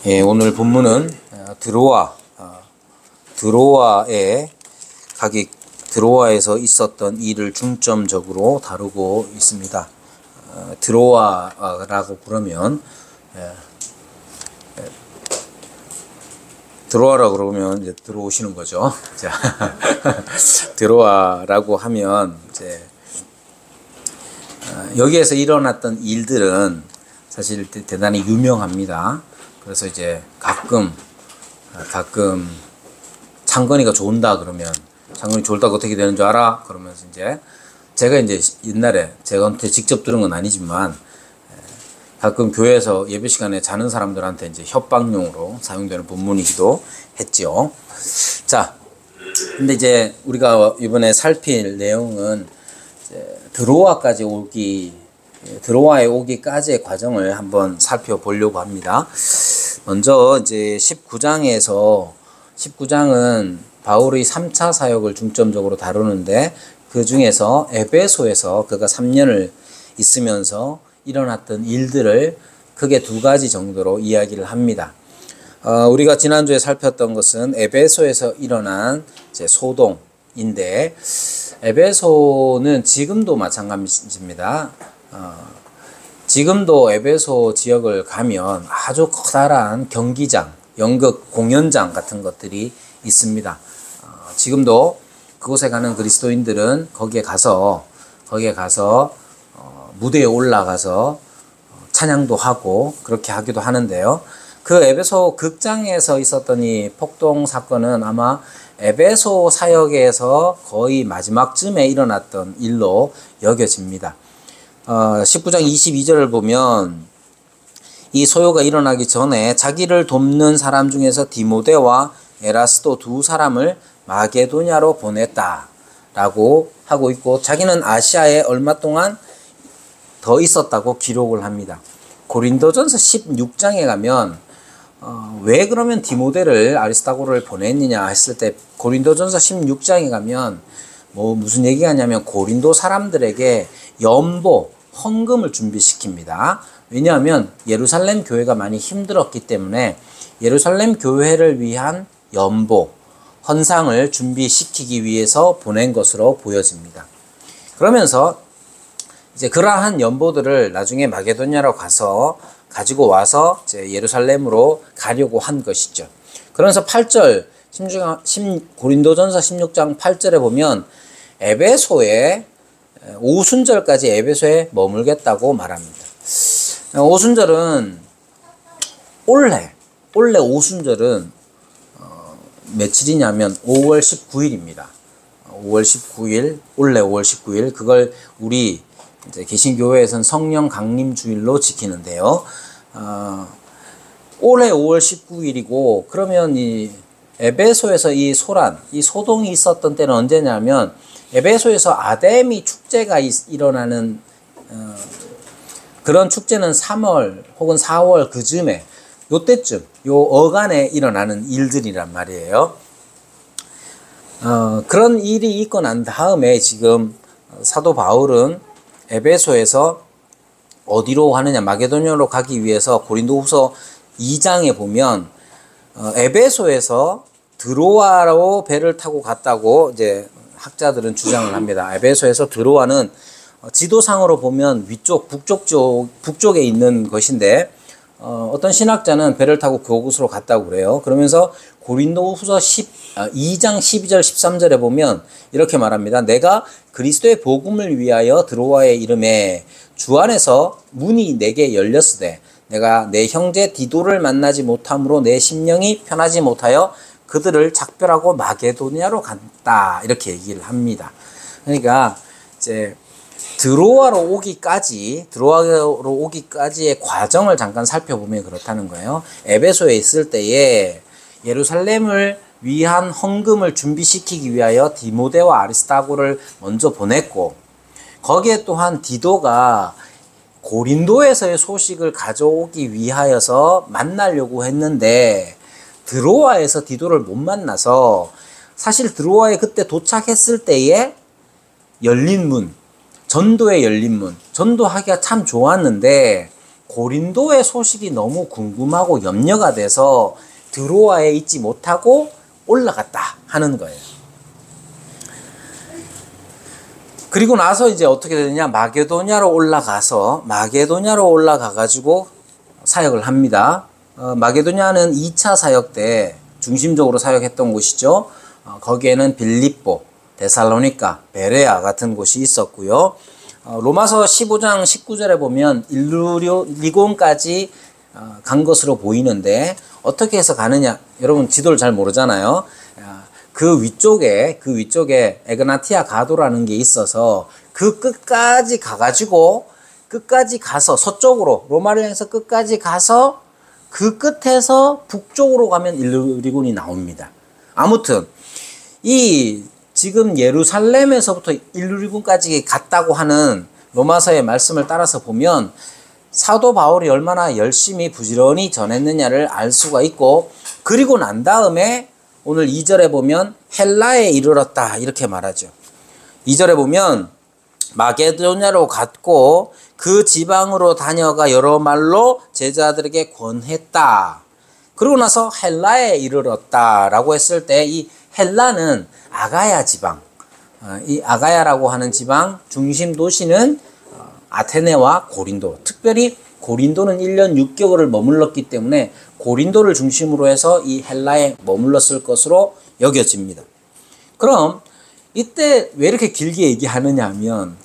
예, 오늘 본문은 드로아에서 있었던 일을 중점적으로 다루고 있습니다. 드로아라고 그러면 들어와라고 그러면 이제 들어오시는 거죠. 자, 들어와라고 하면 이제 여기에서 일어났던 일들은 사실 대단히 유명합니다. 그래서 이제 가끔 창건이가 좋은다 그러면 창건이 좋다고 어떻게 되는 줄 알아? 그러면서 이제 제가 이제 옛날에 제가한테 직접 들은 건 아니지만 가끔 교회에서 예배 시간에 자는 사람들한테 이제 협박용으로 사용되는 본문이기도 했죠. 자, 근데 이제 우리가 이번에 살필 내용은 이제 드로아에 오기까지의 과정을 한번 살펴보려고 합니다. 먼저 이제 19장은 바울의 3차 사역을 중점적으로 다루는데 그 중에서 에베소에서 그가 3년을 있으면서 일어났던 일들을 크게 두 가지 정도로 이야기를 합니다. 우리가 지난주에 살폈던 것은 에베소에서 일어난 이제 소동인데 에베소는 지금도 마찬가지입니다. 지금도 에베소 지역을 가면 아주 커다란 경기장, 연극 공연장 같은 것들이 있습니다. 지금도 그곳에 가는 그리스도인들은 거기에 가서 무대에 올라가서 찬양도 하고 그렇게 하기도 하는데요. 그 에베소 극장에서 있었던 이 폭동 사건은 아마 에베소 사역에서 거의 마지막쯤에 일어났던 일로 여겨집니다. 19장 22절을 보면 이 소요가 일어나기 전에 자기를 돕는 사람 중에서 디모데와 에라스도 두 사람을 마게도냐로 보냈다라고 하고 있고 자기는 아시아에 얼마 동안 더 있었다고 기록을 합니다. 고린도전서 16장에 가면 왜 그러면 디모데를 아리스타고를 보냈느냐 했을 때 고린도전서 16장에 가면 무슨 얘기가 하냐면 고린도 사람들에게 헌금을 준비시킵니다. 왜냐하면 예루살렘 교회가 많이 힘들었기 때문에 예루살렘 교회를 위한 헌상을 준비시키기 위해서 보낸 것으로 보여집니다. 그러면서 이제 그러한 연보들을 나중에 마게도냐로 가지고 와서 이제 예루살렘으로 가려고 한 것이죠. 그러면서 8절 고린도전서 16장 8절에 보면 에베소에 오순절까지 에베소에 머물겠다고 말합니다. 오순절은 올해 오순절은 며칠이냐면 5월 19일입니다. 5월 19일, 올해 5월 19일 그걸 우리 이제 개신교회에서는 성령 강림 주일로 지키는데요. 올해 5월 19일이고 그러면 이 에베소에서 이 소동이 있었던 때는 언제냐면 에베소에서 아데미 축제가 일어나는 그런 축제는 3월 혹은 4월 그쯤에 요때쯤 요 어간에 일어나는 일들이란 말이에요. 그런 일이 있고 난 다음에 지금 사도 바울은 에베소에서 어디로 가느냐 마게도냐로 가기 위해서 고린도후서 2장에 보면 에베소에서 드로아로 배를 타고 갔다고 이제 학자들은 주장을 합니다. 에베소에서 드로아는 지도상으로 보면 북쪽에 있는 것인데 어떤 신학자는 배를 타고 그곳으로 갔다고 그래요. 그러면서 고린도후서 2장 12절 13절에 보면 이렇게 말합니다. 내가 그리스도의 복음을 위하여 드로아에 이름에 주 안에서 문이 내게 열렸으되 내가 내 형제 디도를 만나지 못함으로 내 심령이 편하지 못하여 그들을 작별하고 마게도냐로 갔다 이렇게 얘기를 합니다. 그러니까 이제 드로아로 오기까지의 과정을 잠깐 살펴보면 그렇다는 거예요. 에베소에 있을 때에 예루살렘을 위한 헌금을 준비시키기 위하여 디모데와 아리스타고를 먼저 보냈고 거기에 또한 디도가 고린도에서의 소식을 가져오기 위하여서 만나려고 했는데 드로아에서 디도를 못 만나서 사실 드로아에 그때 도착했을 때에 전도에 열린 문, 전도하기가 참 좋았는데 고린도의 소식이 너무 궁금하고 염려가 돼서 드로아에 있지 못하고 올라갔다 하는 거예요. 그리고 나서 이제 어떻게 되느냐, 마게도냐로 올라가가지고 사역을 합니다. 마게도냐는 2차 사역 때 중심적으로 사역했던 곳이죠. 거기에는 빌립보, 데살로니가, 베레아 같은 곳이 있었고요. 로마서 15장 19절에 보면 일루리곤까지 간 것으로 보이는데 어떻게 해서 가느냐? 여러분 지도를 잘 모르잖아요. 그 위쪽에 에그나티아 가도라는 게 있어서 그 끝까지 가서 서쪽으로 로마를 향해서 끝까지 가서 그 끝에서 북쪽으로 가면 일루리곤이 나옵니다. 아무튼 이 지금 예루살렘에서부터 일루리곤까지 갔다고 하는 로마서의 말씀을 따라서 보면 사도 바울이 얼마나 열심히 부지런히 전했느냐를 알 수가 있고, 그리고 난 다음에 오늘 2절에 보면 헬라에 이르렀다 이렇게 말하죠. 2절에 보면 마게도냐로 갔고 그 지방으로 다녀가 여러 말로 제자들에게 권했다. 그러고 나서 헬라에 이르렀다라고 했을 때 이 헬라는 아가야 지방, 이 아가야라고 하는 지방 중심 도시는 아테네와 고린도, 특별히 고린도는 1년 6개월을 머물렀기 때문에 고린도를 중심으로 해서 이 헬라에 머물렀을 것으로 여겨집니다. 그럼 이때 왜 이렇게 길게 얘기하느냐 하면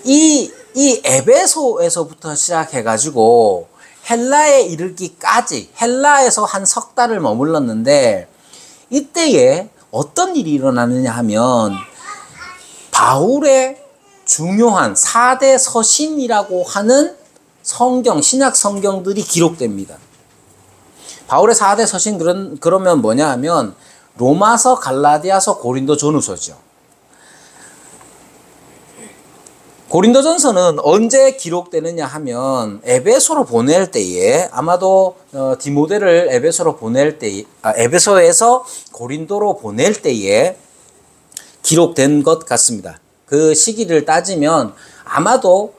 이 에베소에서부터 시작해가지고 헬라에 이르기까지 헬라에서 한 석 달을 머물렀는데 이때에 어떤 일이 일어나느냐 하면 바울의 중요한 4대 서신이라고 하는 성경, 신약 성경들이 기록됩니다. 바울의 4대 서신들은 그러면 뭐냐 하면 로마서, 갈라디아서, 고린도 전후서죠. 고린도전서는 언제 기록되느냐 하면 에베소로 보낼 때에 아마도 디모데를 에베소로 보낼 때, 에베소에서 고린도로 보낼 때에 기록된 것 같습니다. 그 시기를 따지면 아마도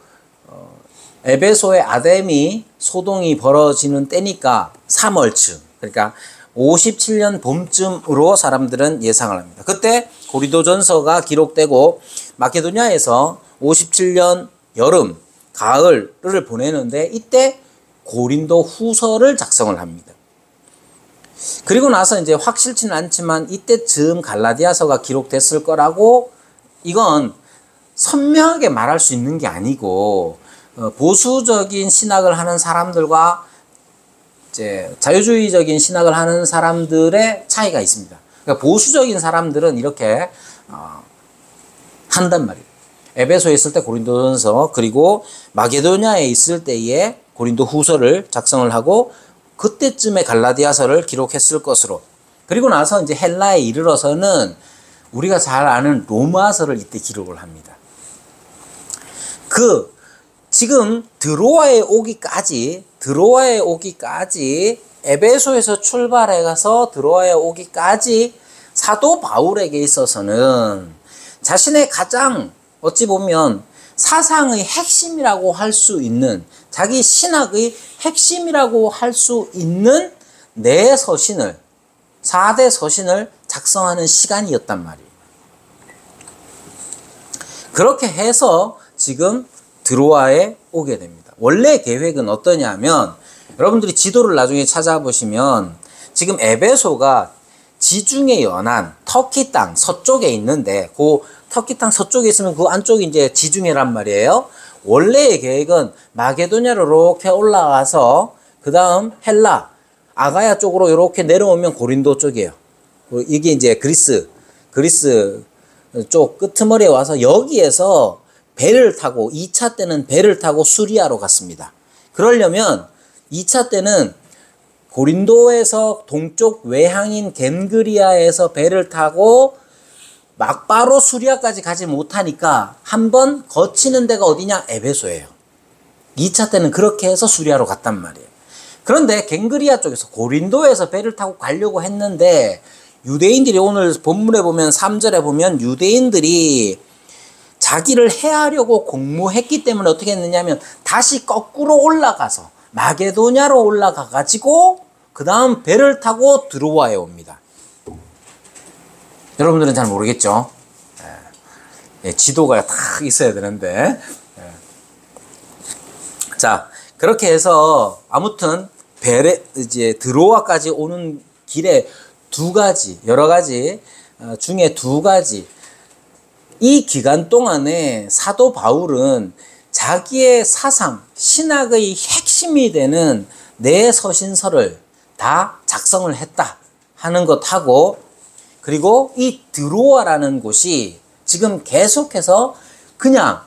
에베소의 아데미 소동이 벌어지는 때니까 3월쯤, 그러니까 57년 봄쯤으로 사람들은 예상을 합니다. 그때 고린도전서가 기록되고 마케도냐에서 57년 여름, 가을을 보내는데 이때 고린도 후서를 작성을 합니다. 그리고 나서 이제 확실치는 않지만 이때쯤 갈라디아서가 기록됐을 거라고, 이건 선명하게 말할 수 있는 게 아니고 보수적인 신학을 하는 사람들과 이제 자유주의적인 신학을 하는 사람들의 차이가 있습니다. 그러니까 보수적인 사람들은 이렇게 한단 말이에요. 에베소에 있을 때 고린도전서, 그리고 마게도냐에 있을 때에 고린도 후서를 작성을 하고 그때쯤에 갈라디아서를 기록했을 것으로, 그리고 나서 이제 헬라에 이르러서는 우리가 잘 아는 로마서를 이때 기록을 합니다. 지금 드로아에 오기까지 에베소에서 출발해 가서 드로아에 오기까지 사도 바울에게 있어서는 자신의 가장 어찌 보면 사상의 핵심이라고 할 수 있는, 자기 신학의 핵심이라고 할 수 있는 4대 서신을 작성하는 시간이었단 말이에요. 그렇게 해서 지금 드로아에 오게 됩니다. 원래 계획은 어떠냐면, 여러분들이 지도를 나중에 찾아보시면 지금 에베소가 지중해 연안 터키 땅 서쪽에 있는데, 그 터키 땅 서쪽에 있으면 그 안쪽이 이제 지중해란 말이에요. 원래의 계획은 마게도냐로 이렇게 올라가서 그 다음 헬라, 아가야 쪽으로 이렇게 내려오면 고린도 쪽이에요. 이게 이제 그리스 쪽 끄트머리에 와서 여기에서 배를 타고 2차 때는 배를 타고 수리아로 갔습니다. 그러려면 2차 때는 고린도에서 동쪽 외항인 겐그리아에서 배를 타고 막바로 수리아까지 가지 못하니까 한번 거치는 데가 어디냐? 에베소예요. 2차 때는 그렇게 해서 수리아로 갔단 말이에요. 그런데 겐그리아 쪽에서 고린도에서 배를 타고 가려고 했는데 유대인들이, 오늘 본문에 보면 3절에 보면 유대인들이 자기를 해하려고 공모했기 때문에 어떻게 했느냐면 다시 거꾸로 올라가서 마게도냐로 올라가 가지고 그 다음 배를 타고 드로아에 옵니다. 여러분들은 잘 모르겠죠? 예, 지도가 딱 있어야 되는데. 예. 자, 그렇게 해서 아무튼 이제 드로아까지 오는 길에 여러 가지 중에 두 가지, 이 기간 동안에 사도 바울은 자기의 사상, 신학의 핵심이 되는 네 서신서를 다 작성을 했다 하는 것하고, 그리고 이 드로아라는 곳이 지금 계속해서 그냥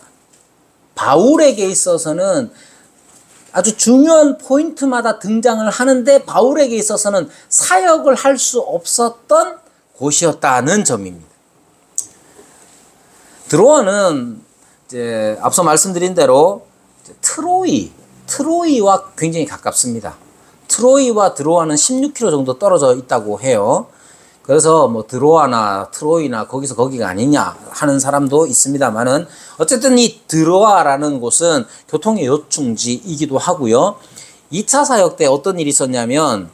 바울에게 있어서는 아주 중요한 포인트마다 등장을 하는데 바울에게 있어서는 사역을 할 수 없었던 곳이었다는 점입니다. 드로아는 이제 앞서 말씀드린 대로 트로이와 굉장히 가깝습니다. 트로이와 드로아는 16km 정도 떨어져 있다고 해요. 그래서 뭐 드로아나 트로이나 거기서 거기가 아니냐 하는 사람도 있습니다만은, 어쨌든 이 드로아라는 곳은 교통의 요충지이기도 하고요. 2차 사역 때 어떤 일이 있었냐면,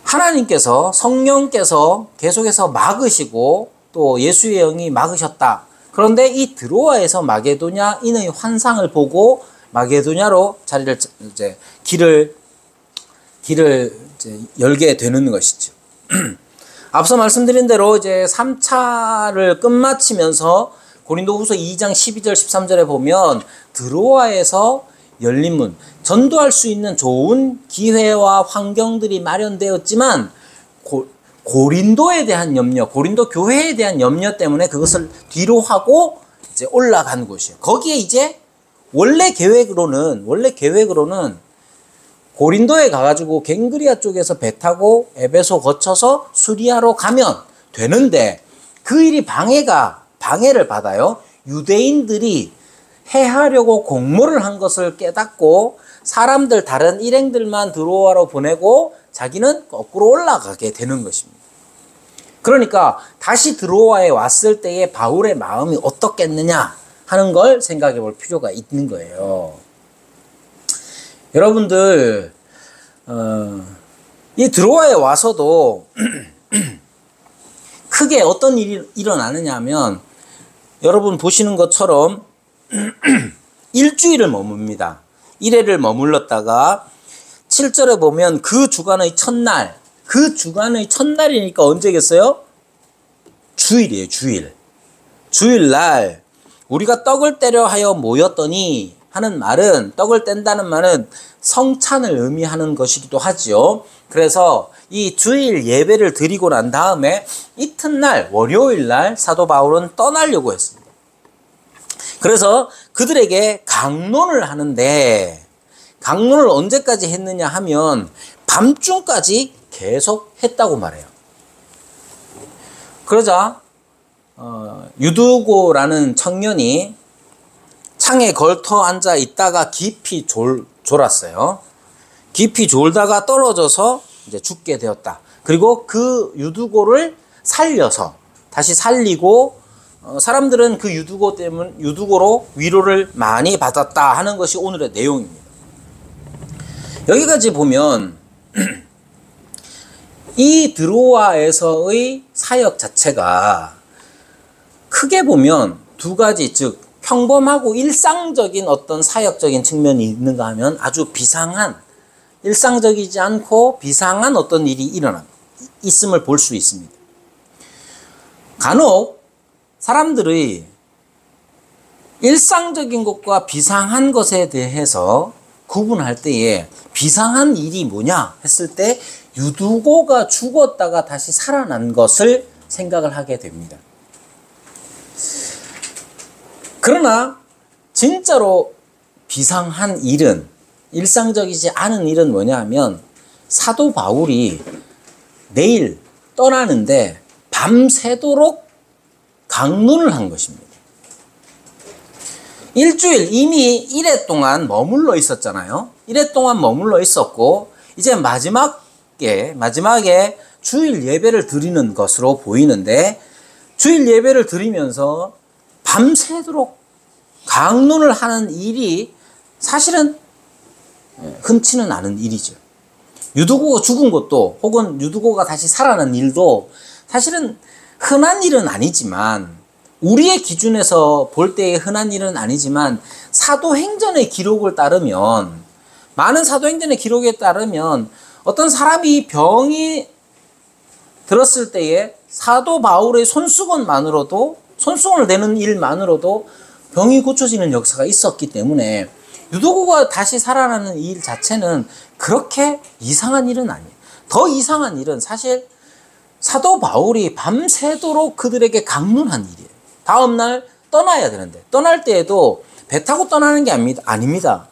하나님께서, 성령께서 계속해서 막으시고 또 예수의 영이 막으셨다. 그런데 이 드로아에서 마게도냐인의 환상을 보고 마게도냐로 길을 이제 열게 되는 것이죠. 앞서 말씀드린 대로 이제 3차를 끝마치면서 고린도후서 2장 12절 13절에 보면 드로아에서 열린 문, 전도할 수 있는 좋은 기회와 환경들이 마련되었지만 고린도에 대한 염려, 고린도 교회에 대한 염려 때문에 그것을 뒤로 하고 이제 올라간 곳이에요. 거기에 이제 원래 계획으로는 고린도에 가가지고 갱그리아 쪽에서 배 타고 에베소 거쳐서 수리아로 가면 되는데, 그 일이 방해를 받아요. 유대인들이 해하려고 공모를 한 것을 깨닫고 다른 일행들만 드로아로 보내고 자기는 거꾸로 올라가게 되는 것입니다. 그러니까 다시 드로아에 왔을 때의 바울의 마음이 어떻겠느냐 하는 걸 생각해 볼 필요가 있는 거예요. 여러분들, 이 드로아에 와서도 크게 어떤 일이 일어나느냐 하면, 여러분 보시는 것처럼 일주일을 머뭅니다. 1회를 머물렀다가 7절에 보면 그 주간의 첫날이니까 언제겠어요? 주일이에요, 주일. 주일날 우리가 떡을 떼려 하여 모였더니 하는 말은, 떡을 뗀다는 말은 성찬을 의미하는 것이기도 하죠. 그래서 이 주일 예배를 드리고 난 다음에 이튿날 월요일날 사도 바울은 떠나려고 했습니다. 그래서 그들에게 강론을 하는데, 강론을 언제까지 했느냐 하면 밤중까지 계속 했다고 말해요. 그러자 유두고라는 청년이 창에 걸터 앉아 있다가 깊이 졸았어요. 깊이 졸다가 떨어져서 이제 죽게 되었다. 그리고 그 유두고를 다시 살리고, 사람들은 그 유두고로 위로를 많이 받았다 하는 것이 오늘의 내용입니다. 여기까지 보면 이 드로아에서의 사역 자체가 크게 보면 두 가지, 즉 평범하고 일상적인 어떤 사역적인 측면이 있는가 하면 아주 일상적이지 않고 비상한 어떤 일이 있음을 볼 수 있습니다. 간혹 사람들이 일상적인 것과 비상한 것에 대해서 구분할 때에, 비상한 일이 뭐냐 했을 때 유두고가 죽었다가 다시 살아난 것을 생각을 하게 됩니다. 그러나 진짜로 비상한 일은, 일상적이지 않은 일은 뭐냐 하면, 사도 바울이 내일 떠나는데 밤새도록 강론을 한 것입니다. 일주일, 이미 1회 동안 머물러 있었잖아요. 1회 동안 머물러 있었고, 이제 마지막에 주일 예배를 드리는 것으로 보이는데, 주일 예배를 드리면서 밤새도록 강론을 하는 일이 사실은 흔치는 않은 일이죠. 유두고가 죽은 것도 혹은 유두고가 다시 살아난 일도 사실은 흔한 일은 아니지만 우리의 기준에서 볼 때의 흔한 일은 아니지만 사도행전의 기록을 따르면 많은 사도행전의 기록에 따르면 어떤 사람이 병이 들었을 때에 사도 바울의 손수건을 대는 일만으로도 병이 고쳐지는 역사가 있었기 때문에 유도고가 다시 살아나는 일 자체는 그렇게 이상한 일은 아니에요. 더 이상한 일은 사실 사도 바울이 밤새도록 그들에게 강론한 일이에요. 다음날 떠나야 되는데 떠날 때에도 배 타고 떠나는 게 아닙니다.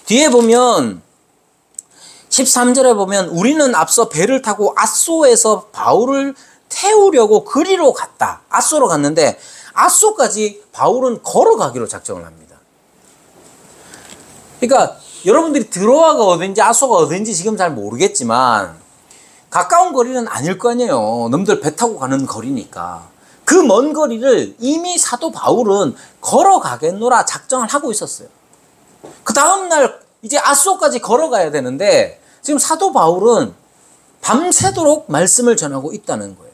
뒤에 보면 13절에 보면 우리는 앞서 배를 타고 앗소에서 바울을 태우려고 그리로 갔다. 앗소로 갔는데 앗소까지 바울은 걸어가기로 작정을 합니다. 그러니까 여러분들이 드로아가 어딘지 앗소가 어딘지 지금 잘 모르겠지만 가까운 거리는 아닐 거 아니에요. 놈들 배 타고 가는 거리니까. 그 먼 거리를 이미 사도 바울은 걸어가겠노라 작정을 하고 있었어요. 그 다음날 이제 앗소까지 걸어가야 되는데 지금 사도 바울은 밤새도록 말씀을 전하고 있다는 거예요.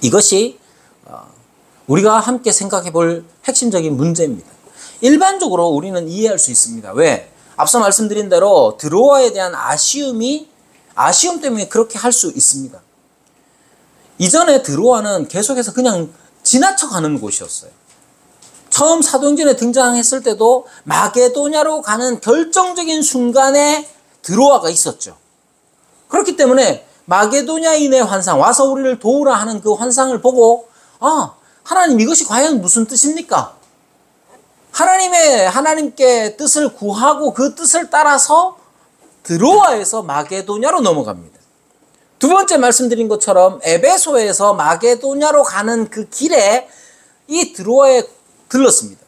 이것이 우리가 함께 생각해 볼 핵심적인 문제입니다. 일반적으로 우리는 이해할 수 있습니다. 왜? 앞서 말씀드린 대로 드로아에 대한 아쉬움 때문에 그렇게 할 수 있습니다. 이전에 드로아는 계속해서 그냥 지나쳐가는 곳이었어요. 처음 사도행전에 등장했을 때도 마게도냐로 가는 결정적인 순간에 드로아가 있었죠. 그렇기 때문에 마게도냐인의 환상, 와서 우리를 도우라 하는 그 환상을 보고 하나님 이것이 과연 무슨 뜻입니까? 하나님께 뜻을 구하고 그 뜻을 따라서 드로아에서 마게도냐로 넘어갑니다. 두 번째 말씀드린 것처럼 에베소에서 마게도냐로 가는 그 길에 이 드로아에 들렀습니다.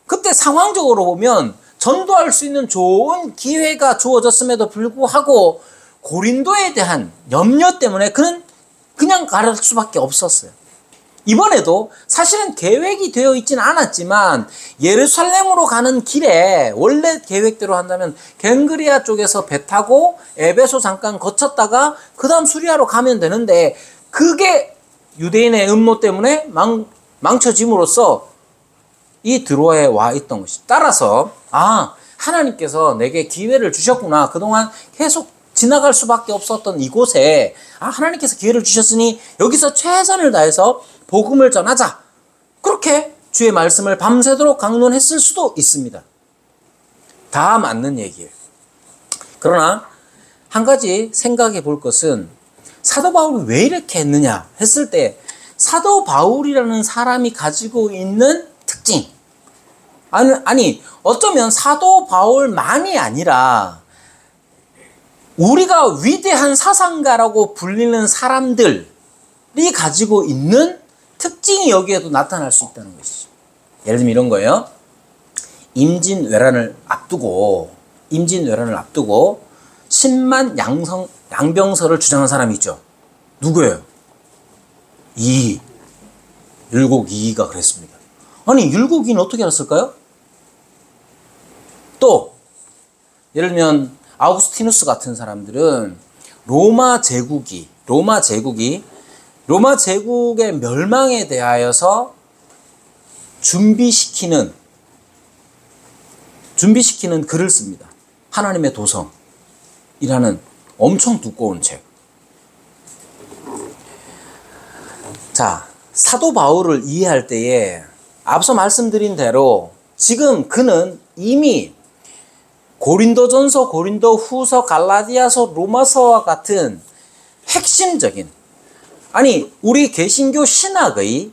그때 상황적으로 보면 전도할 수 있는 좋은 기회가 주어졌음에도 불구하고 고린도에 대한 염려 때문에 그는 그냥 갈 수밖에 없었어요. 이번에도 사실은 계획이 되어 있지는 않았지만 예루살렘으로 가는 길에 원래 계획대로 한다면 갱그리아 쪽에서 배 타고 에베소 잠깐 거쳤다가 그 다음 수리아로 가면 되는데 그게 유대인의 음모 때문에 망쳐짐으로써 이 드로아에 와 있던 것이. 따라서 하나님께서 내게 기회를 주셨구나. 그동안 계속 지나갈 수밖에 없었던 이곳에 하나님께서 기회를 주셨으니 여기서 최선을 다해서 복음을 전하자. 그렇게 주의 말씀을 밤새도록 강론했을 수도 있습니다. 다 맞는 얘기예요. 그러나 한 가지 생각해 볼 것은 사도 바울이 왜 이렇게 했느냐 했을 때 사도 바울이라는 사람이 가지고 있는 특징, 아니 어쩌면 사도 바울만이 아니라 우리가 위대한 사상가라고 불리는 사람들이 가지고 있는 특징이 여기에도 나타날 수 있다는 것이죠. 예를 들면 이런 거예요. 임진왜란을 앞두고 10만 양병설을 주장한 사람이 있죠. 누구예요? 율곡이가 그랬습니다. 아니 율곡이는 어떻게 알았을까요? 또 예를 들면 아우구스티누스 같은 사람들은 로마 제국의 멸망에 대하여서 준비시키는 글을 씁니다. 하나님의 도성이라는 엄청 두꺼운 책. 자, 사도 바울을 이해할 때에 앞서 말씀드린 대로 지금 그는 이미 고린도전서, 고린도후서, 갈라디아서, 로마서와 같은 핵심적인, 우리 개신교 신학의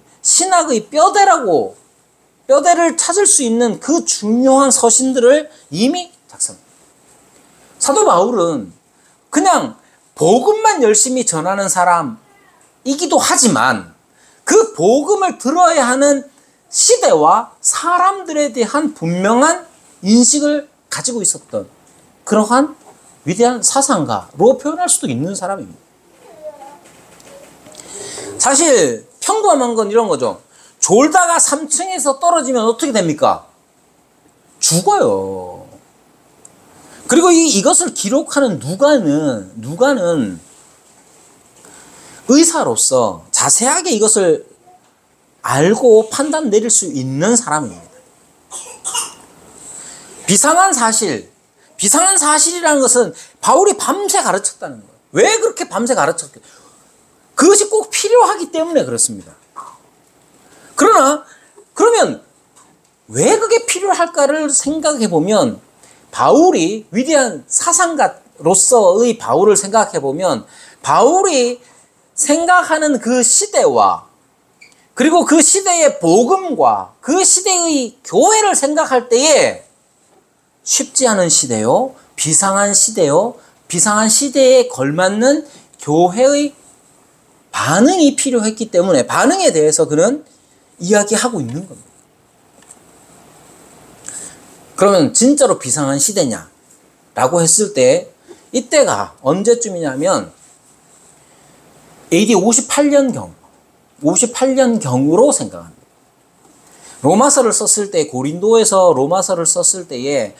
뼈대를 찾을 수 있는 그 중요한 서신들을 이미 작성합니다. 사도 바울은 그냥 복음만 열심히 전하는 사람이기도 하지만 그 복음을 들어야 하는 시대와 사람들에 대한 분명한 인식을 가지고 있었던 그러한 위대한 사상가로 표현할 수도 있는 사람입니다. 사실 평범한 건 이런 거죠. 졸다가 3층에서 떨어지면 어떻게 됩니까? 죽어요. 그리고 이것을 기록하는 누가는 의사로서 자세하게 이것을 알고 판단 내릴 수 있는 사람입니다. 비상한 사실이라는 것은 바울이 밤새 가르쳤다는 거예요. 왜 그렇게 밤새 가르쳤겠어요? 그것이 꼭 필요하기 때문에 그렇습니다. 그러면 왜 그게 필요할까를 생각해 보면, 바울이 위대한 사상가로서의 바울을 생각해 보면, 바울이 생각하는 그 시대와 그리고 그 시대의 복음과 그 시대의 교회를 생각할 때에 쉽지 않은 시대요, 비상한 시대에 걸맞는 교회의 반응이 필요했기 때문에 반응에 대해서 그는 이야기하고 있는 겁니다. 그러면 진짜로 비상한 시대냐라고 했을 때 이때가 언제쯤이냐면 AD 58년경으로 생각합니다. 로마서를 썼을 때, 고린도에서 로마서를 썼을 때에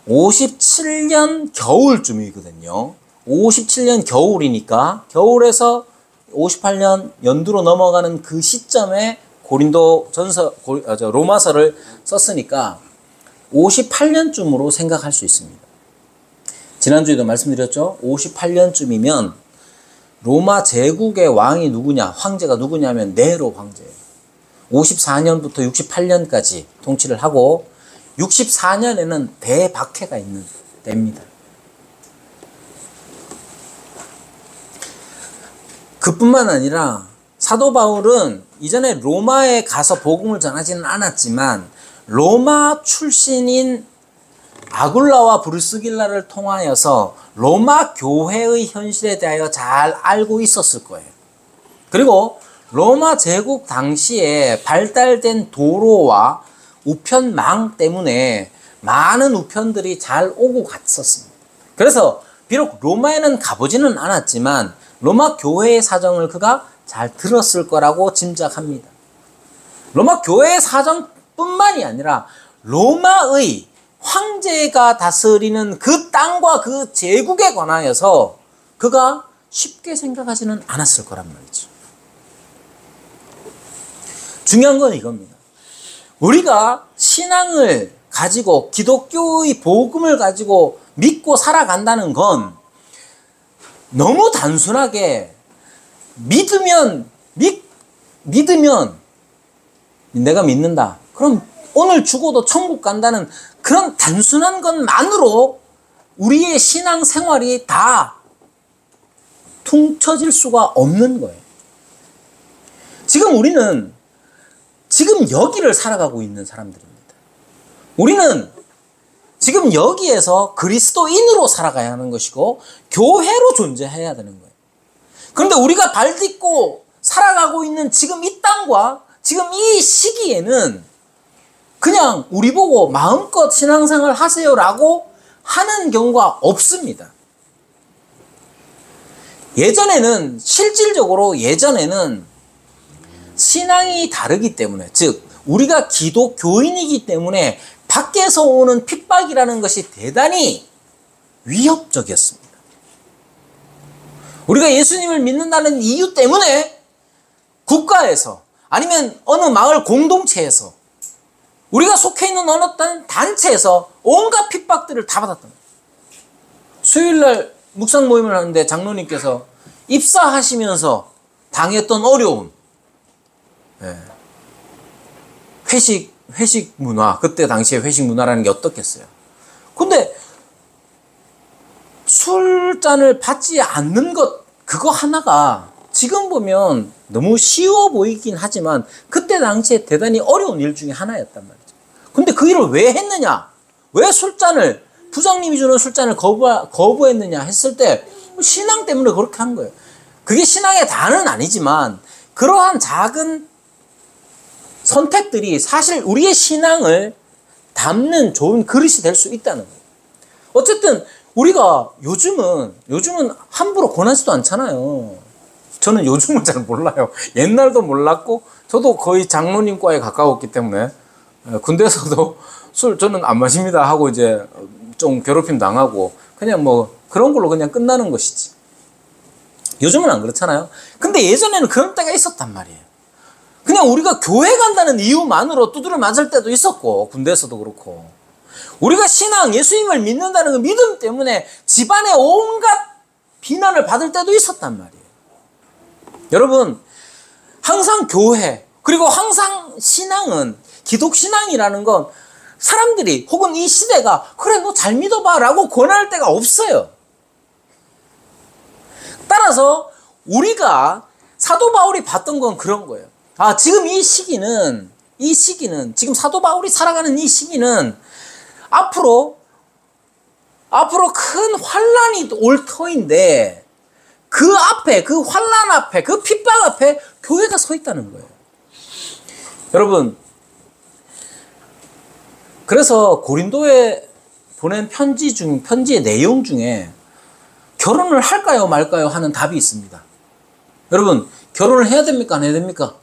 57년 겨울쯤이거든요. 57년 겨울이니까 겨울에서 58년 연두로 넘어가는 그 시점에 로마서를 썼으니까 58년쯤으로 생각할 수 있습니다. 지난주에도 말씀드렸죠. 58년쯤이면 로마 제국의 왕이 누구냐, 황제가 누구냐면 네로 황제예요. 54년부터 68년까지 통치를 하고 64년에는 대박해가 있는 때입니다. 그뿐만 아니라 사도 바울은 이전에 로마에 가서 복음을 전하지는 않았지만 로마 출신인 아굴라와 브루스길라를 통하여서 로마 교회의 현실에 대하여 잘 알고 있었을 거예요. 그리고 로마 제국 당시에 발달된 도로와 우편망 때문에 많은 우편들이 잘 오고 갔었습니다. 그래서 비록 로마에는 가보지는 않았지만 로마 교회의 사정을 그가 잘 들었을 거라고 짐작합니다. 로마 교회의 사정뿐만이 아니라 로마의 황제가 다스리는 그 땅과 그 제국에 관하여서 그가 쉽게 생각하지는 않았을 거란 말이죠. 중요한 건 이겁니다. 우리가 신앙을 가지고 기독교의 복음을 가지고 믿고 살아간다는 건 너무 단순하게 믿으면 내가 믿는다, 그럼 오늘 죽어도 천국 간다는 그런 단순한 것만으로 우리의 신앙 생활이 다 퉁쳐질 수가 없는 거예요. 우리는 지금 여기를 살아가고 있는 사람들입니다. 우리는 지금 여기에서 그리스도인으로 살아가야 하는 것이고 교회로 존재해야 되는 거예요. 그런데 우리가 발딛고 살아가고 있는 지금 이 땅과 지금 이 시기에는 그냥 우리 보고 마음껏 신앙생활 하세요라고 하는 경우가 없습니다. 실질적으로 예전에는 신앙이 다르기 때문에, 즉 우리가 기독교인이기 때문에 밖에서 오는 핍박이라는 것이 대단히 위협적이었습니다. 우리가 예수님을 믿는다는 이유 때문에 국가에서 아니면 어느 마을 공동체에서 우리가 속해 있는 어느 단체에서 온갖 핍박들을 다 받았던 거예요. 수요일날 묵상 모임을 하는데 장로님께서 입사하시면서 당했던 어려움, 회식 문화, 그때 당시에 회식 문화라는 게 어떻겠어요? 근데 술잔을 받지 않는 것, 그거 하나가 지금 보면 너무 쉬워 보이긴 하지만 그때 당시에 대단히 어려운 일 중에 하나였단 말이죠. 근데 그 일을 왜 했느냐? 왜 부장님이 주는 술잔을 거부했느냐 했을 때 신앙 때문에 그렇게 한 거예요. 그게 신앙의 다는 아니지만 그러한 작은 선택들이 사실 우리의 신앙을 담는 좋은 그릇이 될 수 있다는 거예요. 어쨌든 우리가 요즘은 함부로 권하지도 않잖아요. 저는 요즘은 잘 몰라요. 옛날도 몰랐고 저도 거의 장로님과에 가까웠기 때문에 군대에서도 술 저는 안 마십니다 하고 이제 좀 괴롭힘 당하고 그냥 뭐 그런 걸로 그냥 끝나는 것이지. 요즘은 안 그렇잖아요. 근데 예전에는 그런 때가 있었단 말이에요. 그냥 우리가 교회 간다는 이유만으로 두드려 맞을 때도 있었고, 군대에서도 그렇고, 우리가 신앙, 예수님을 믿는다는 그 믿음 때문에 집안에 온갖 비난을 받을 때도 있었단 말이에요. 여러분, 항상 교회, 그리고 항상 신앙은, 기독신앙이라는 건 사람들이 혹은 이 시대가 그래 너 잘 믿어봐 라고 권할 때가 없어요. 따라서 우리가 사도 바울이 봤던 건 그런 거예요. 아, 지금 이 시기는 지금 사도 바울이 살아가는 이 시기는 앞으로 큰 환란이 올 터인데 그 앞에, 그 환란 앞에, 그 핍박 앞에 교회가 서 있다는 거예요. 여러분, 그래서 고린도에 보낸 편지의 내용 중에 결혼을 할까요 말까요 하는 답이 있습니다. 여러분, 결혼을 해야 됩니까 안 해야 됩니까?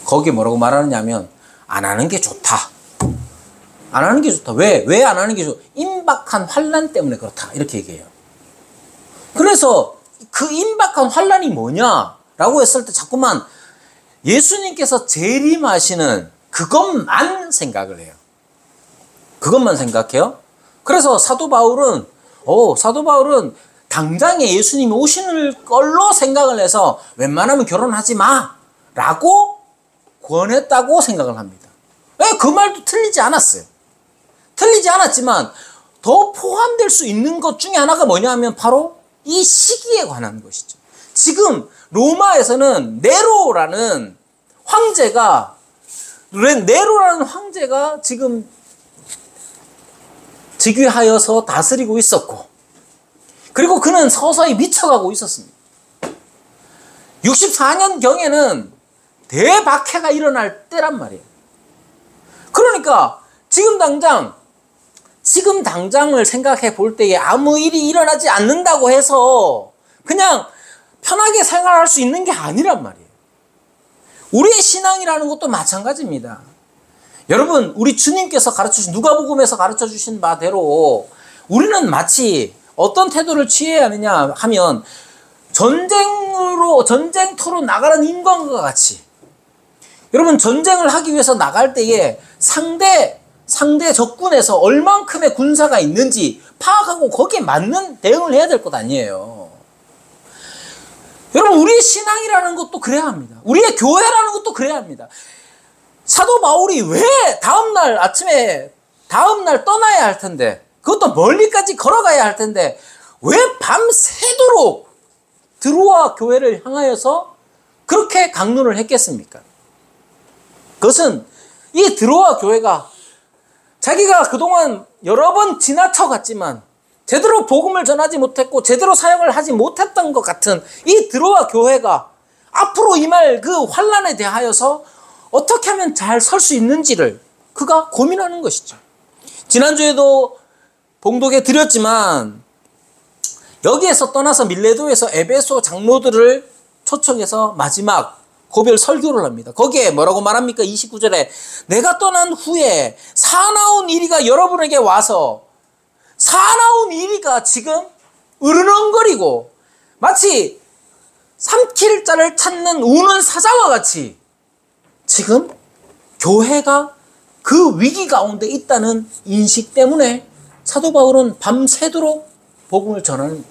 거기 뭐라고 말하느냐면 안 하는 게 좋다. 안 하는 게 좋다. 왜 안 하는 게 좋다? 임박한 환란 때문에 그렇다. 이렇게 얘기해요. 그래서 그 임박한 환란이 뭐냐라고 했을 때 자꾸만 예수님께서 재림하시는 그것만 생각을 해요. 그것만 생각해요. 그래서 사도 바울은 당장에 예수님이 오시는 걸로 생각을 해서 웬만하면 결혼하지 마라고 권했다고 생각을 합니다. 그 말도 틀리지 않았어요. 틀리지 않았지만 더 포함될 수 있는 것 중에 하나가 뭐냐면 바로 이 시기에 관한 것이죠. 지금 로마에서는 네로라는 황제가 지금 즉위하여서 다스리고 있었고, 그리고 그는 서서히 미쳐가고 있었습니다. 64년경에는 대박해가 일어날 때란 말이에요. 그러니까 지금 당장을 생각해 볼 때에 아무 일이 일어나지 않는다고 해서 그냥 편하게 생활할 수 있는 게 아니란 말이에요. 우리의 신앙이라는 것도 마찬가지입니다. 여러분, 우리 주님께서 누가복음에서 가르쳐 주신 바대로 우리는 마치 어떤 태도를 취해야 하느냐 하면 전쟁터로 나가는 인간과 같이, 여러분, 전쟁을 하기 위해서 나갈 때에 상대 적군에서 얼만큼의 군사가 있는지 파악하고 거기에 맞는 대응을 해야 될 것 아니에요. 여러분, 우리의 신앙이라는 것도 그래야 합니다. 우리의 교회라는 것도 그래야 합니다. 사도 바울이 왜 다음날 떠나야 할 텐데, 그것도 멀리까지 걸어가야 할 텐데 왜 밤새도록 드로아 교회를 향하여서 그렇게 강론을 했겠습니까? 그것은 이 드로아 교회가 자기가 그동안 여러 번 지나쳐 갔지만 제대로 복음을 전하지 못했고 제대로 사역을 하지 못했던 것 같은 이 드로아 교회가 앞으로 임할 그 환란에 대하여서 어떻게 하면 잘 설 수 있는지를 그가 고민하는 것이죠. 지난주에도 봉독해 드렸지만 여기에서 떠나서 밀레도에서 에베소 장로들을 초청해서 마지막 고별 설교를 합니다. 거기에 뭐라고 말합니까? 29절에 내가 떠난 후에 사나운 이리가 여러분에게 와서, 사나운 이리가 지금 으르렁거리고 마치 삼킬 자를 찾는 우는 사자와 같이 지금 교회가 그 위기 가운데 있다는 인식 때문에 사도 바울은 밤새도록 복음을 전하는.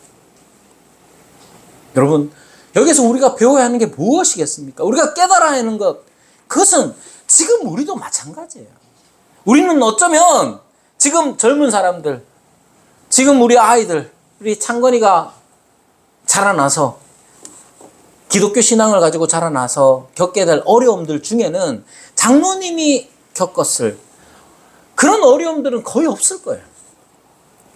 여러분, 여기서 우리가 배워야 하는 게 무엇이겠습니까? 우리가 깨달아야 하는 것, 그것은 지금 우리도 마찬가지예요. 우리는 어쩌면 지금 젊은 사람들, 지금 우리 아이들, 우리 창건이가 자라나서 기독교 신앙을 가지고 자라나서 겪게 될 어려움들 중에는 장로님이 겪었을 그런 어려움들은 거의 없을 거예요.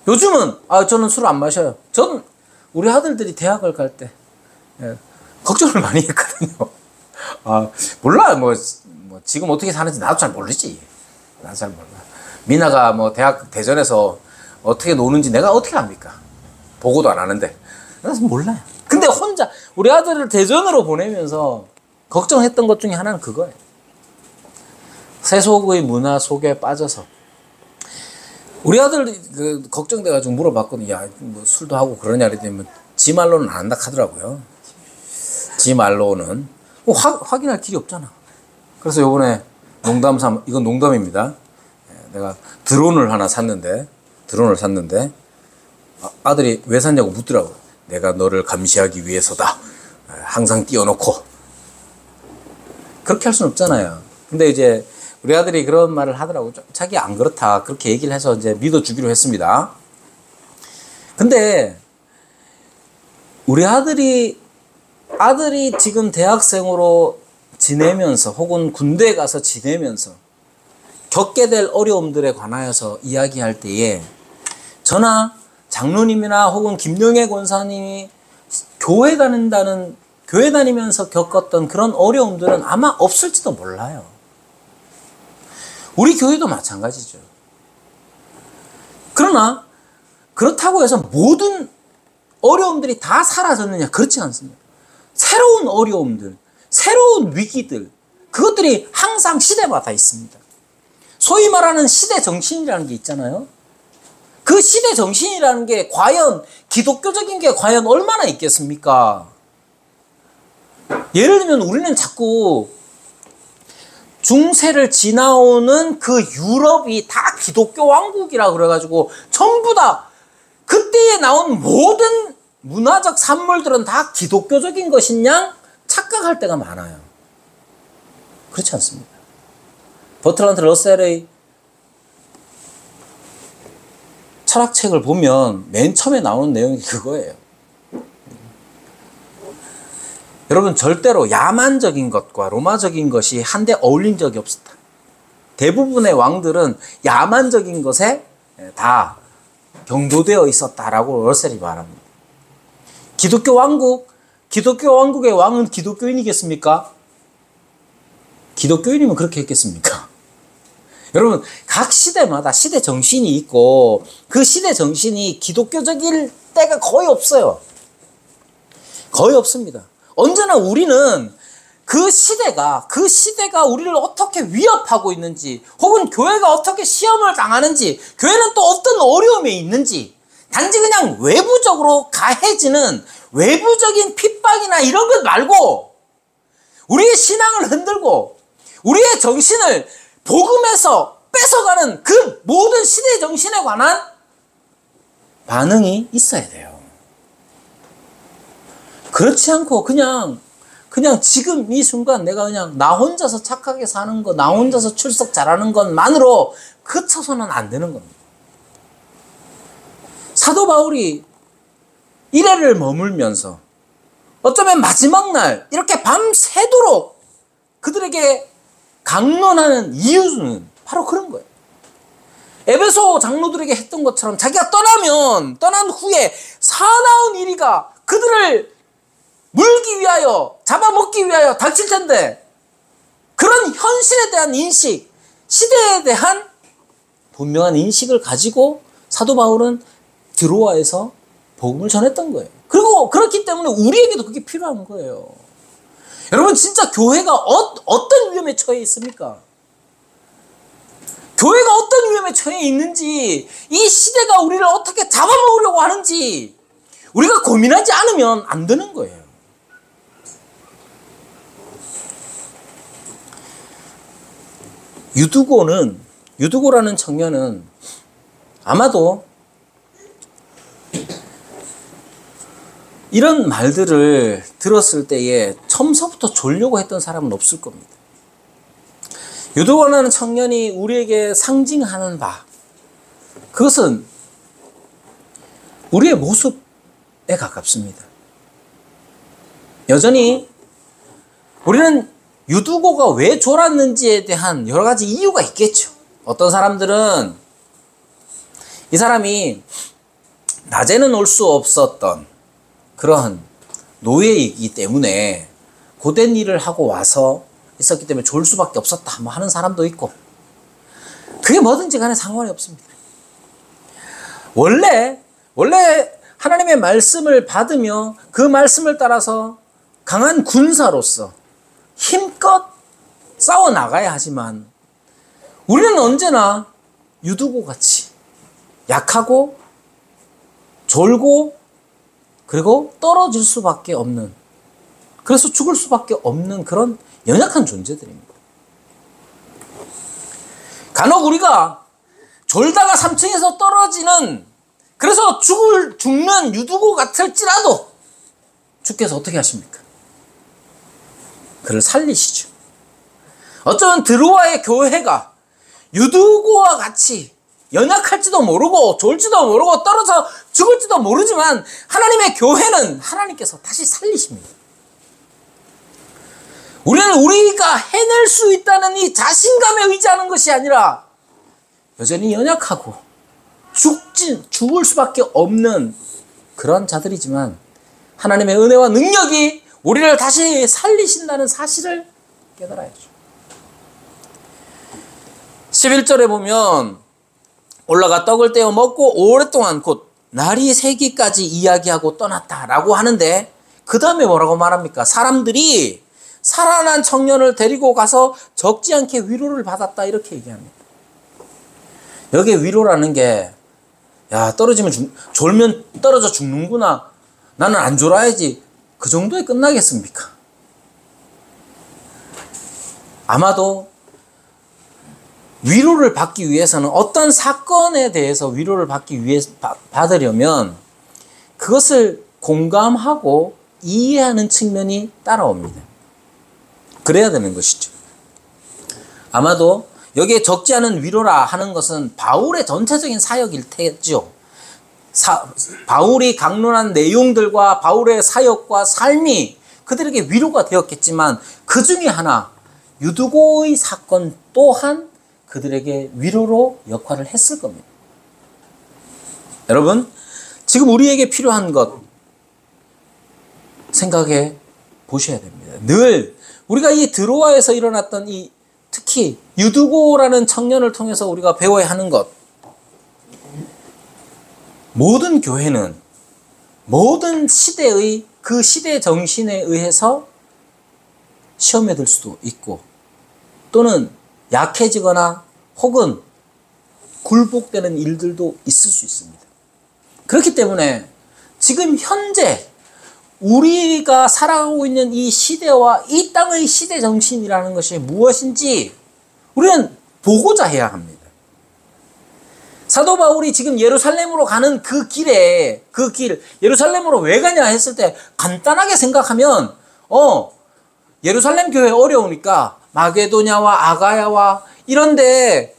요즘은 저는 술 안 마셔요. 저는 우리 아들들이 대학을 갈 때 걱정을 많이 했거든요. 몰라 뭐 지금 어떻게 사는지 나도 잘 모르지. 나도 잘 몰라. 미나가 뭐 대학 대전에서 어떻게 노는지 내가 어떻게 압니까? 보고도 안 하는데. 나는 몰라요. 근데 혼자 우리 아들을 대전으로 보내면서 걱정했던 것 중에 하나는 그거예요. 세속의 문화 속에 빠져서 우리 아들 걱정돼가지고 물어봤거든요. 야, 뭐 술도 하고 그러냐 그랬더니 지 말로는 안 한다 하더라고요. 지 말로는 확인할 길이 없잖아. 그래서 요번에 농담 삼아, 이건 농담입니다. 내가 드론을 샀는데 아들이 왜 샀냐고 묻더라고. 내가 너를 감시하기 위해서다. 항상 띄워놓고. 그렇게 할 수는 없잖아요. 근데 이제 우리 아들이 그런 말을 하더라고. 자기 안 그렇다. 그렇게 얘기를 해서 이제 믿어주기로 했습니다. 근데 우리 아들이 지금 대학생으로 지내면서 혹은 군대에 가서 지내면서 겪게 될 어려움들에 관하여서 이야기할 때에 저나 장로님이나 혹은 김영애 권사님이 교회 다니면서 겪었던 그런 어려움들은 아마 없을지도 몰라요. 우리 교회도 마찬가지죠. 그러나 그렇다고 해서 모든 어려움들이 다 사라졌느냐? 그렇지 않습니다. 새로운 어려움들, 새로운 위기들, 그것들이 항상 시대마다 있습니다. 소위 말하는 시대 정신이라는 게 있잖아요. 그 시대 정신이라는 게 과연 기독교적인 게 과연 얼마나 있겠습니까? 예를 들면 우리는 자꾸 중세를 지나오는 그 유럽이 다 기독교 왕국이라 그래가지고 전부 다 그때에 나온 모든 문화적 산물들은 다 기독교적인 것인 양 착각할 때가 많아요. 그렇지 않습니다. 버트란트 러셀의 철학책을 보면 맨 처음에 나오는 내용이 그거예요. 여러분, 절대로 야만적인 것과 로마적인 것이 한데 어울린 적이 없었다. 대부분의 왕들은 야만적인 것에 다 경도되어 있었다라고 러셀이 말합니다. 기독교 왕국의 왕은 기독교인이겠습니까? 기독교인이면 그렇게 했겠습니까? 여러분, 각 시대마다 시대 정신이 있고 그 시대 정신이 기독교적일 때가 거의 없어요. 거의 없습니다. 언제나 우리는 그 시대가 우리를 어떻게 위협하고 있는지, 혹은 교회가 어떻게 시험을 당하는지, 교회는 또 어떤 어려움에 있는지, 단지 그냥 외부적으로 가해지는 외부적인 핍박이나 이런 것 말고 우리의 신앙을 흔들고 우리의 정신을 복음에서 뺏어가는 그 모든 시대 정신에 관한 반응이 있어야 돼요. 그렇지 않고 그냥 지금 이 순간 내가 그냥 나 혼자서 착하게 사는 거, 나 혼자서 출석 잘하는 것만으로 그쳐서는 안 되는 겁니다. 사도 바울이 일해를 머물면서 어쩌면 마지막 날 이렇게 밤새도록 그들에게 강론하는 이유는 바로 그런 거예요. 에베소 장로들에게 했던 것처럼 자기가 떠난 후에 사나운 이리가 그들을 물기 위하여, 잡아먹기 위하여 닥칠 텐데, 그런 현실에 대한 인식, 시대에 대한 분명한 인식을 가지고 사도 바울은 드로아에서 복음을 전했던 거예요. 그리고 그렇기 때문에 우리에게도 그게 필요한 거예요. 여러분, 진짜 교회가 어떤 위험에 처해 있습니까? 교회가 어떤 위험에 처해 있는지, 이 시대가 우리를 어떻게 잡아먹으려고 하는지 우리가 고민하지 않으면 안 되는 거예요. 유두고라는 청년은 아마도 이런 말들을 들었을 때에 처음서부터 졸려고 했던 사람은 없을 겁니다. 유두고라는 청년이 우리에게 상징하는 바, 그것은 우리의 모습에 가깝습니다. 여전히 우리는 유두고가 왜 졸았는지에 대한 여러 가지 이유가 있겠죠. 어떤 사람들은 이 사람이 낮에는 올 수 없었던 그러한 노예이기 때문에 고된 일을 하고 와서 있었기 때문에 졸 수밖에 없었다 뭐 하는 사람도 있고, 그게 뭐든지 간에 상관이 없습니다. 원래 하나님의 말씀을 받으며 그 말씀을 따라서 강한 군사로서 힘껏 싸워나가야 하지만 우리는 언제나 유두고같이 약하고 졸고 그리고 떨어질 수밖에 없는, 그래서 죽을 수밖에 없는 그런 연약한 존재들입니다. 간혹 우리가 졸다가 3층에서 떨어지는, 그래서 죽는 유두고 같을지라도 주께서 어떻게 하십니까? 그를 살리시죠. 어쩌면 드로아의 교회가 유두고와 같이 연약할지도 모르고 졸지도 모르고 떨어져 죽을지도 모르지만 하나님의 교회는 하나님께서 다시 살리십니다. 우리는 우리가 해낼 수 있다는 이 자신감에 의지하는 것이 아니라 여전히 연약하고 죽을 수밖에 없는 그런 자들이지만 하나님의 은혜와 능력이 우리를 다시 살리신다는 사실을 깨달아야죠. 11절에 보면 올라가 떡을 떼어 먹고 오랫동안 곧 날이 새기까지 이야기하고 떠났다라고 하는데 그 다음에 뭐라고 말합니까? 사람들이 살아난 청년을 데리고 가서 적지 않게 위로를 받았다 이렇게 얘기합니다. 여기에 위로라는 게, 야, 졸면 떨어져 죽는구나, 나는 안 졸아야지, 그 정도에 끝나겠습니까? 아마도 위로를 받기 위해서는, 어떤 사건에 대해서 위로를 받으려면 그것을 공감하고 이해하는 측면이 따라옵니다. 그래야 되는 것이죠. 아마도 여기에 적지 않은 위로라 하는 것은 바울의 전체적인 사역일 테죠. 바울이 강론한 내용들과 바울의 사역과 삶이 그들에게 위로가 되었겠지만 그 중에 하나, 유두고의 사건 또한 그들에게 위로로 역할을 했을 겁니다. 여러분, 지금 우리에게 필요한 것 생각해 보셔야 됩니다. 늘 우리가 이 드로아에서 일어났던 이 특히 유두고라는 청년을 통해서 우리가 배워야 하는 것, 모든 교회는 모든 시대의 그 시대 정신에 의해서 시험에 들 수도 있고 또는 약해지거나 혹은 굴복되는 일들도 있을 수 있습니다. 그렇기 때문에 지금 현재 우리가 살아가고 있는 이 시대와 이 땅의 시대 정신이라는 것이 무엇인지 우리는 보고자 해야 합니다. 사도 바울이 지금 예루살렘으로 가는 그 길, 예루살렘으로 왜 가냐 했을 때 간단하게 생각하면, 예루살렘 교회 어려우니까 마게도냐와 아가야와 이런데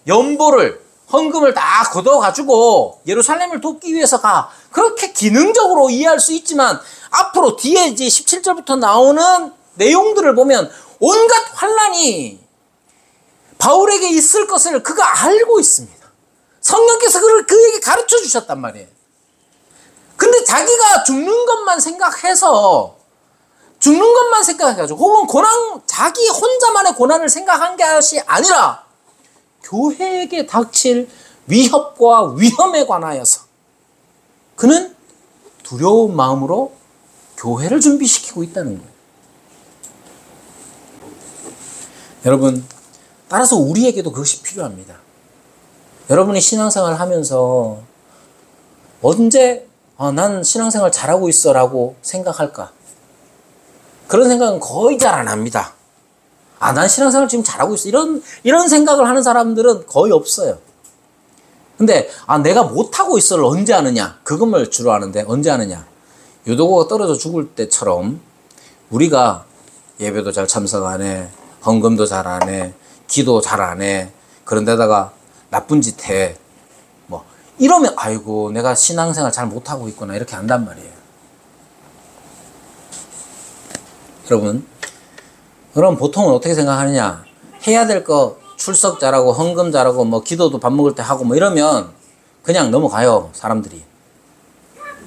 헌금을 다 걷어가지고 예루살렘을 돕기 위해서 가. 그렇게 기능적으로 이해할 수 있지만 앞으로 뒤에 이제 17절부터 나오는 내용들을 보면 온갖 환란이 바울에게 있을 것을 그가 알고 있습니다. 성령께서 그에게 가르쳐 주셨단 말이에요. 근데 자기가 죽는 것만 생각해가지고 혹은 자기 혼자만의 고난을 생각한 것이 아니라 교회에게 닥칠 위협과 위험에 관하여서 그는 두려운 마음으로 교회를 준비시키고 있다는 거예요. 여러분, 따라서 우리에게도 그것이 필요합니다. 여러분이 신앙생활을 하면서 언제 난 신앙생활 잘하고 있어 라고 생각할까? 그런 생각은 거의 잘 안 합니다. 난 신앙생활 지금 잘하고 있어, 이런 생각을 하는 사람들은 거의 없어요. 근데 내가 못하고 있어를 언제 하느냐, 그것을 주로 하는데 언제 하느냐, 유도고가 떨어져 죽을 때처럼 우리가 예배도 잘 참석 안 해, 헌금도 잘 안 해, 기도 잘 안 해, 그런데다가 나쁜 짓 해, 이러면 아이고 내가 신앙생활 잘 못하고 있구나 이렇게 한단 말이에요. 여러분 보통은 어떻게 생각하느냐, 해야 될 거 출석 잘하고 헌금 잘하고 기도도 밥 먹을 때 하고 이러면 그냥 넘어가요. 사람들이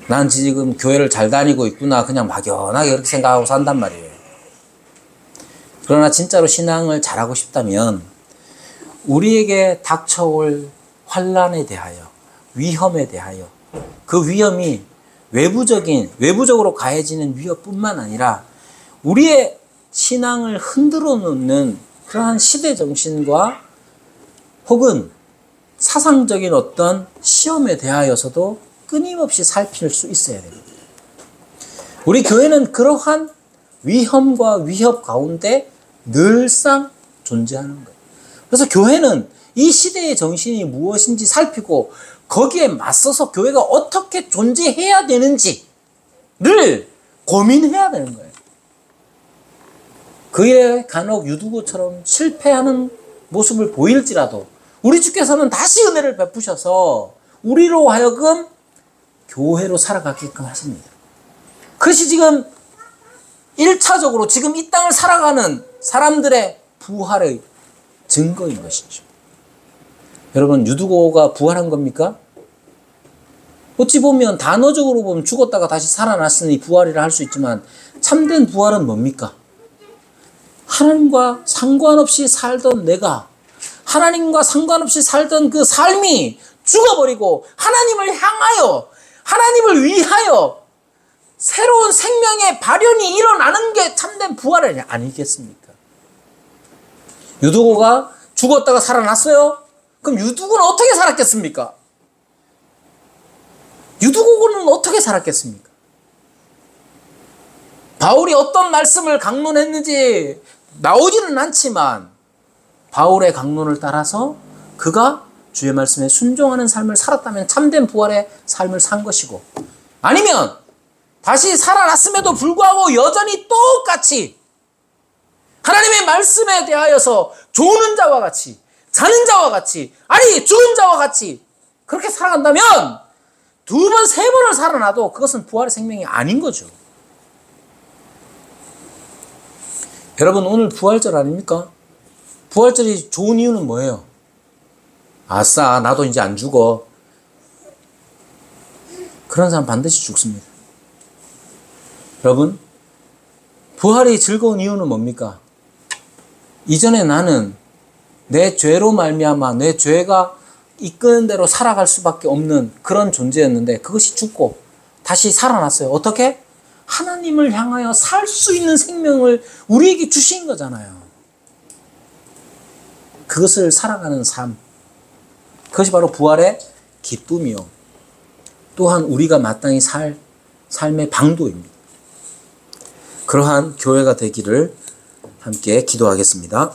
난 지금 교회를 잘 다니고 있구나 그냥 막연하게 그렇게 생각하고 산단 말이에요. 그러나 진짜로 신앙을 잘하고 싶다면 우리에게 닥쳐올 환란에 대하여, 위험에 대하여, 그 위험이 외부적으로 가해지는 위협뿐만 아니라 우리의 신앙을 흔들어 놓는 그러한 시대 정신과 혹은 사상적인 어떤 시험에 대하여서도 끊임없이 살필 수 있어야 됩니다. 우리 교회는 그러한 위험과 위협 가운데 늘상 존재하는 거예요. 그래서 교회는 이 시대의 정신이 무엇인지 살피고 거기에 맞서서 교회가 어떻게 존재해야 되는지를 고민해야 되는 거예요. 그 일에 간혹 유두고처럼 실패하는 모습을 보일지라도 우리 주께서는 다시 은혜를 베푸셔서 우리로 하여금 교회로 살아가게끔 하십니다. 그것이 지금 1차적으로 지금 이 땅을 살아가는 사람들의 부활의 증거인 것이죠. 여러분, 유두고가 부활한 겁니까? 어찌 보면 단어적으로 보면 죽었다가 다시 살아났으니 부활이라 할 수 있지만 참된 부활은 뭡니까? 하나님과 상관없이 살던 내가, 하나님과 상관없이 살던 그 삶이 죽어버리고 하나님을 향하여, 하나님을 위하여 새로운 생명의 발현이 일어나는 게 참된 부활이 아니겠습니까? 유두고가 죽었다가 살아났어요? 그럼 유두고는 어떻게 살았겠습니까? 유두고는 어떻게 살았겠습니까? 바울이 어떤 말씀을 강론했는지 나오지는 않지만 바울의 강론을 따라서 그가 주의 말씀에 순종하는 삶을 살았다면 참된 부활의 삶을 산 것이고, 아니면 다시 살아났음에도 불구하고 여전히 똑같이 하나님의 말씀에 대하여서 조는 자와 같이, 자는 자와 같이, 아니 죽은 자와 같이 그렇게 살아간다면 두 번, 세 번을 살아나도 그것은 부활의 생명이 아닌 거죠. 여러분, 오늘 부활절 아닙니까? 부활절이 좋은 이유는 뭐예요? 아싸, 나도 이제 안 죽어. 그런 사람 반드시 죽습니다. 여러분, 부활이 즐거운 이유는 뭡니까? 이전에 나는 내 죄로 말미암아 내 죄가 이끄는 대로 살아갈 수밖에 없는 그런 존재였는데 그것이 죽고 다시 살아났어요. 어떻게? 하나님을 향하여 살 수 있는 생명을 우리에게 주신 거잖아요. 그것을 살아가는 삶, 그것이 바로 부활의 기쁨이요, 또한 우리가 마땅히 살 삶의 방도입니다. 그러한 교회가 되기를 함께 기도하겠습니다.